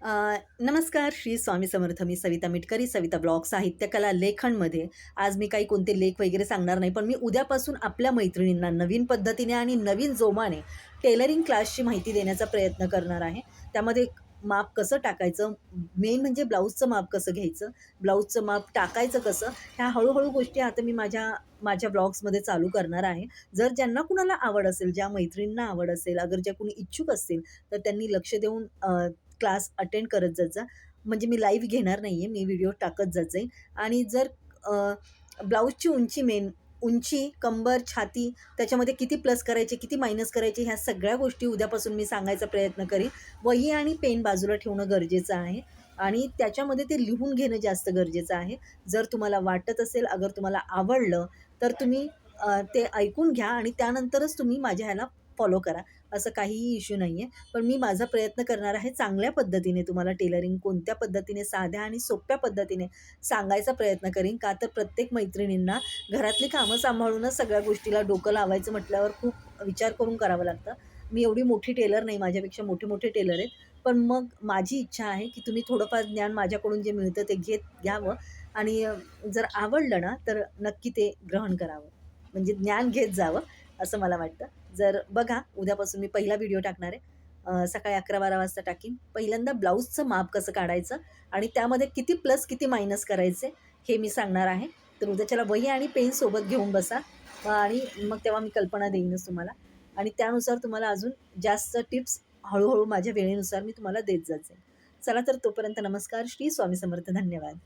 नमस्कार. श्री स्वामी समर्थ. मी सविता मिटकरी, सविता ब्लॉग साहित्य कला लेखनमध्ये. आज मी काही कोणते लेख वगैरे सांगणार नाही, पण मी उद्यापासून आपल्या मैत्रिणींना नवीन पद्धतीने आणि नवीन जोमाने टेलरिंग क्लासची माहिती देण्याचा प्रयत्न करणार आहे. त्यामध्ये माप कसं टाकायचं, मेन म्हणजे ब्लाऊजचं माप कसं घ्यायचं, ब्लाऊजचं माप टाकायचं कसं, ह्या हळू क्रोष्टी आता मी माझ्या माझ्या ब्लॉग्समध्ये चालू करणार आहे. जर ज्यांना कुणाला आवड असेल, ज्या मैत्रिणींना आवड असेल, अगर ज्या कुणी इच्छुक असतील, तर त्यांनी लक्ष देऊन क्लास अटेंड करत जात जा. म्हणजे मी लाईव्ह घेणार नाहीये, मी व्हिडिओ टाकत जात जाईन. आणि जर ब्लाऊजची उंची मेन उंची, कंबर, छाती त्याच्यामध्ये किती प्लस करायचे, किती मायनस करायचे, ह्या सगळ्या गोष्टी उद्यापासून मी सांगायचा प्रयत्न करीन. वही आणि पेन बाजूला ठेवणं गरजेचं आहे आणि त्याच्यामध्ये ते लिहून घेणं जास्त गरजेचं आहे. जर तुम्हाला वाटत असेल, अगर तुम्हाला आवडलं, तर तुम्ही ते ऐकून घ्या आणि त्यानंतरच तुम्ही माझ्या ह्याला फॉलो करा. असं काहीही इश्यू नाहीये. पण मी माझा प्रयत्न करणार आहे चांगल्या पद्धतीने तुम्हाला टेलरिंग कोणत्या पद्धतीने साध्या आणि सोप्या पद्धतीने सांगायचा प्रयत्न करीन. का तर प्रत्येक मैत्रिणींना घरातली कामं सांभाळूनच सगळ्या गोष्टीला डोकं लावायचं म्हटल्यावर खूप विचार करून करावं लागतं. मी एवढी मोठी टेलर नाही, माझ्यापेक्षा मोठे टेलर आहेत. पण मग माझी इच्छा आहे, की तुम्ही थोडंफार ज्ञान माझ्याकडून जे मिळतं ते घ्यावं आणि जर आवडलं ना, तर नक्की ते ग्रहण करावं. म्हणजे ज्ञान घेत जावं असं मला वाटतं. जर बघा उद्यापासून मी पहिला व्हिडिओ टाकणार आहे. सकाळी 11-12 वाजता टाकीन. पहिल्यांदा ब्लाऊजचं माप कसं काढायचं आणि त्यामध्ये किती प्लस किती मायनस करायचे हे मी सांगणार आहे. तर उद्याच्याला वही आणि पेन सोबत घेऊन बसा आणि मग तेव्हा मी कल्पना देईनच तुम्हाला आणि त्यानुसार तुम्हाला अजून जास्त टिप्स हळू माझ्या वेळेनुसार मी तुम्हाला देत जात जाईन. चला तर तोपर्यंत नमस्कार. श्री स्वामी समर्थ. धन्यवाद.